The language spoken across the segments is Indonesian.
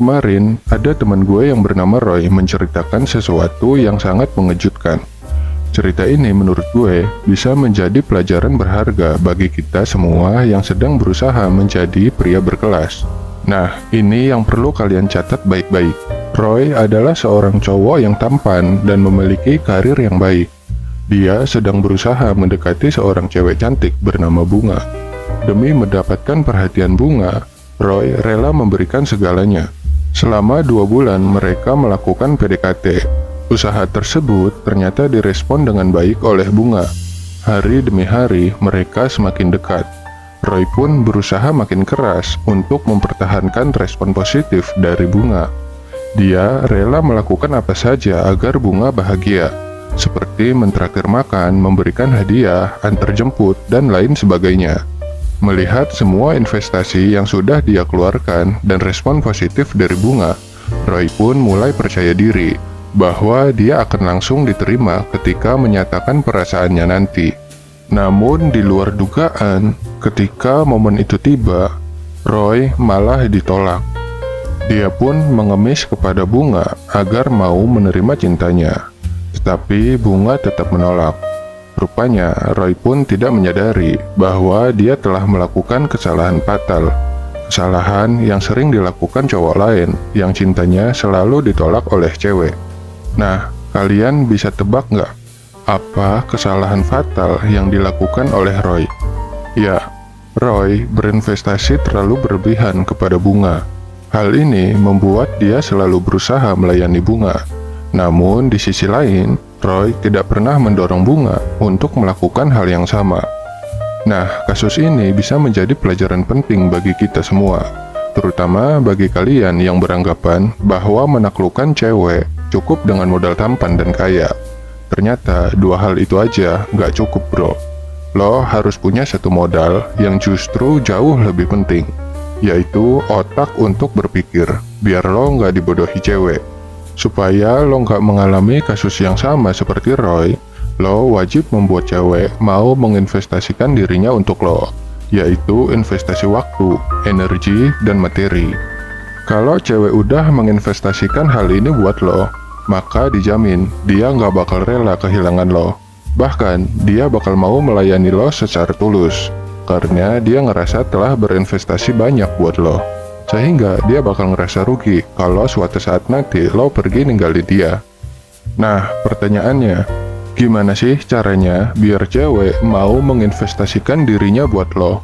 Kemarin, ada teman gue yang bernama Roy menceritakan sesuatu yang sangat mengejutkan. Cerita ini menurut gue bisa menjadi pelajaran berharga bagi kita semua yang sedang berusaha menjadi pria berkelas. Nah, ini yang perlu kalian catat baik-baik. Roy adalah seorang cowok yang tampan dan memiliki karir yang baik. Dia sedang berusaha mendekati seorang cewek cantik bernama Bunga. Demi mendapatkan perhatian Bunga, Roy rela memberikan segalanya. Selama 2 bulan mereka melakukan PDKT. Usaha tersebut ternyata direspon dengan baik oleh Bunga. Hari demi hari mereka semakin dekat. Roy pun berusaha makin keras untuk mempertahankan respon positif dari Bunga. Dia rela melakukan apa saja agar Bunga bahagia, seperti mentraktir makan, memberikan hadiah, antar jemput, dan lain sebagainya. Melihat semua investasi yang sudah dia keluarkan dan respon positif dari Bunga, Roy pun mulai percaya diri bahwa dia akan langsung diterima ketika menyatakan perasaannya nanti. Namun di luar dugaan, ketika momen itu tiba, Roy malah ditolak. Dia pun mengemis kepada Bunga agar mau menerima cintanya, tetapi Bunga tetap menolak. Rupanya, Roy pun tidak menyadari bahwa dia telah melakukan kesalahan fatal. Kesalahan yang sering dilakukan cowok lain yang cintanya selalu ditolak oleh cewek. Nah, kalian bisa tebak nggak? Apa kesalahan fatal yang dilakukan oleh Roy? Ya, Roy berinvestasi terlalu berlebihan kepada Bunga. Hal ini membuat dia selalu berusaha melayani Bunga. Namun, di sisi lain, Roy tidak pernah mendorong Bunga untuk melakukan hal yang sama. Nah, kasus ini bisa menjadi pelajaran penting bagi kita semua, terutama bagi kalian yang beranggapan bahwa menaklukkan cewek cukup dengan modal tampan dan kaya. Ternyata 2 hal itu aja nggak cukup, bro. Lo harus punya satu modal yang justru jauh lebih penting, yaitu otak untuk berpikir, biar lo nggak dibodohi cewek. Supaya lo nggak mengalami kasus yang sama seperti Roy, lo wajib membuat cewek mau menginvestasikan dirinya untuk lo, yaitu investasi waktu, energi, dan materi. Kalau cewek udah menginvestasikan hal ini buat lo, maka dijamin dia nggak bakal rela kehilangan lo. Bahkan, dia bakal mau melayani lo secara tulus, karena dia ngerasa telah berinvestasi banyak buat lo. Sehingga dia bakal ngerasa rugi kalau suatu saat nanti lo pergi ninggalin dia. Nah, pertanyaannya, gimana sih caranya biar cewek mau menginvestasikan dirinya buat lo?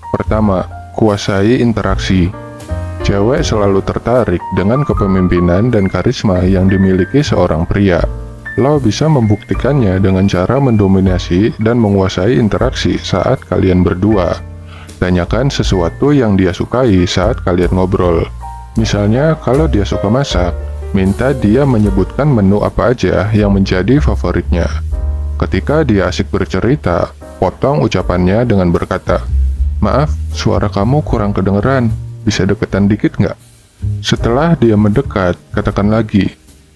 Pertama, kuasai interaksi. Cewek selalu tertarik dengan kepemimpinan dan karisma yang dimiliki seorang pria. Lo bisa membuktikannya dengan cara mendominasi dan menguasai interaksi saat kalian berdua. Tanyakan sesuatu yang dia sukai saat kalian ngobrol. Misalnya, kalau dia suka masak, minta dia menyebutkan menu apa aja yang menjadi favoritnya. Ketika dia asik bercerita, potong ucapannya dengan berkata, "Maaf, suara kamu kurang kedengeran, bisa deketan dikit nggak?" Setelah dia mendekat, katakan lagi,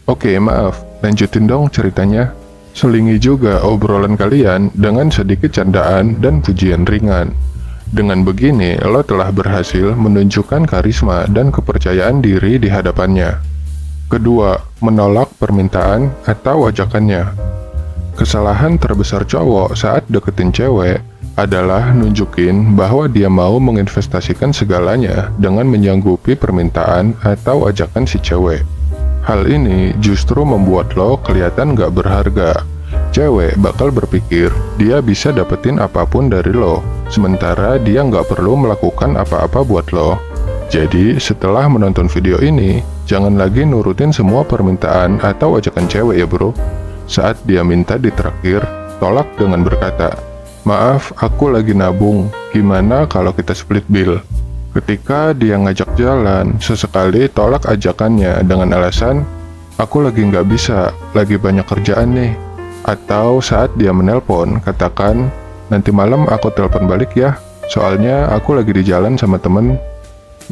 "Oke, maaf, lanjutin dong ceritanya." Selingi juga obrolan kalian dengan sedikit candaan dan pujian ringan. Dengan begini, lo telah berhasil menunjukkan karisma dan kepercayaan diri di hadapannya. Kedua, menolak permintaan atau ajakannya. Kesalahan terbesar cowok saat deketin cewek adalah nunjukin bahwa dia mau menginvestasikan segalanya dengan menyanggupi permintaan atau ajakan si cewek. Hal ini justru membuat lo kelihatan gak berharga. Cewek bakal berpikir dia bisa dapetin apapun dari lo, sementara dia nggak perlu melakukan apa-apa buat lo. Jadi, setelah menonton video ini, jangan lagi nurutin semua permintaan atau ajakan cewek ya bro. Saat dia minta ditraktir, tolak dengan berkata, "Maaf, aku lagi nabung, gimana kalau kita split bill?" Ketika dia ngajak jalan, sesekali tolak ajakannya dengan alasan, "Aku lagi nggak bisa, lagi banyak kerjaan nih." Atau saat dia menelpon, katakan, "Nanti malam aku telepon balik ya, soalnya aku lagi di jalan sama temen."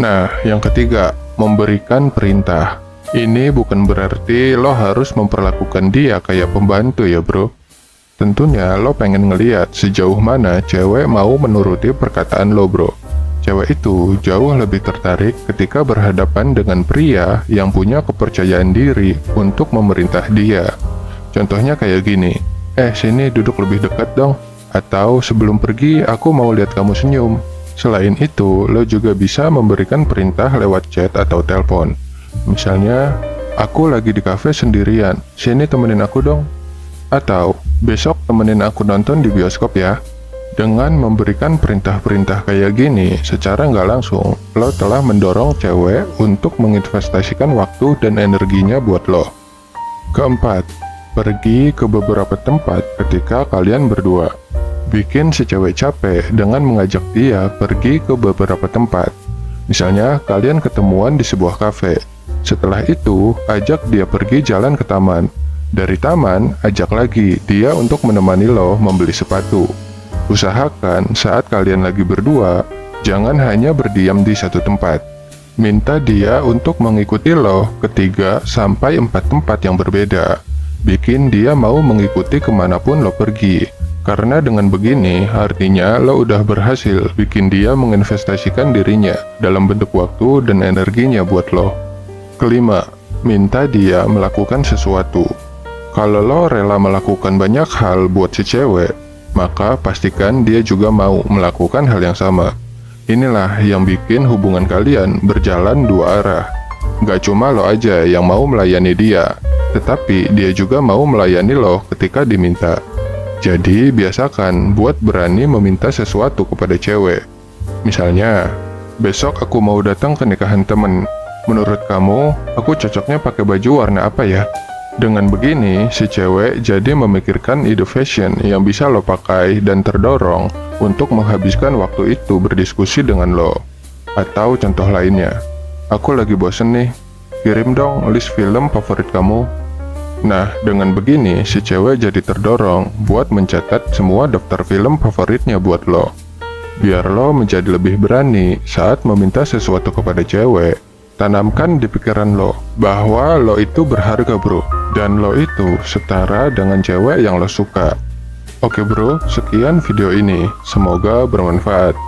Nah, yang ketiga, memberikan perintah. Ini bukan berarti lo harus memperlakukan dia kayak pembantu ya bro. Tentunya lo pengen ngeliat sejauh mana cewek mau menuruti perkataan lo bro. Cewek itu jauh lebih tertarik ketika berhadapan dengan pria yang punya kepercayaan diri untuk memerintah dia. Contohnya kayak gini, sini duduk lebih dekat dong. Atau sebelum pergi aku mau lihat kamu senyum. Selain itu, lo juga bisa memberikan perintah lewat chat atau telepon. Misalnya, aku lagi di kafe sendirian, sini temenin aku dong. Atau, besok temenin aku nonton di bioskop ya. Dengan memberikan perintah-perintah kayak gini, secara nggak langsung, lo telah mendorong cewek untuk menginvestasikan waktu dan energinya buat lo. Keempat, pergi ke beberapa tempat ketika kalian berdua. Bikin si cewek capek dengan mengajak dia pergi ke beberapa tempat. Misalnya, kalian ketemuan di sebuah kafe. Setelah itu, ajak dia pergi jalan ke taman. Dari taman, ajak lagi dia untuk menemani lo membeli sepatu. Usahakan saat kalian lagi berdua, jangan hanya berdiam di satu tempat. Minta dia untuk mengikuti lo ke 3-4 tempat yang berbeda. Bikin dia mau mengikuti kemanapun lo pergi. Karena dengan begini, artinya lo udah berhasil bikin dia menginvestasikan dirinya dalam bentuk waktu dan energinya buat lo. Kelima, minta dia melakukan sesuatu. Kalau lo rela melakukan banyak hal buat si cewek, maka pastikan dia juga mau melakukan hal yang sama. Inilah yang bikin hubungan kalian berjalan dua arah. Gak cuma lo aja yang mau melayani dia, tetapi dia juga mau melayani lo ketika diminta. Jadi biasakan buat berani meminta sesuatu kepada cewek. Misalnya, besok aku mau datang ke nikahan temen. Menurut kamu, aku cocoknya pakai baju warna apa ya? Dengan begini, si cewek jadi memikirkan ide fashion yang bisa lo pakai dan terdorong untuk menghabiskan waktu itu berdiskusi dengan lo. Atau contoh lainnya, aku lagi bosen nih, kirim dong list film favorit kamu. Nah, dengan begini, si cewek jadi terdorong buat mencatat semua daftar film favoritnya buat lo. Biar lo menjadi lebih berani saat meminta sesuatu kepada cewek, tanamkan di pikiran lo bahwa lo itu berharga bro, dan lo itu setara dengan cewek yang lo suka. Oke bro, sekian video ini, semoga bermanfaat.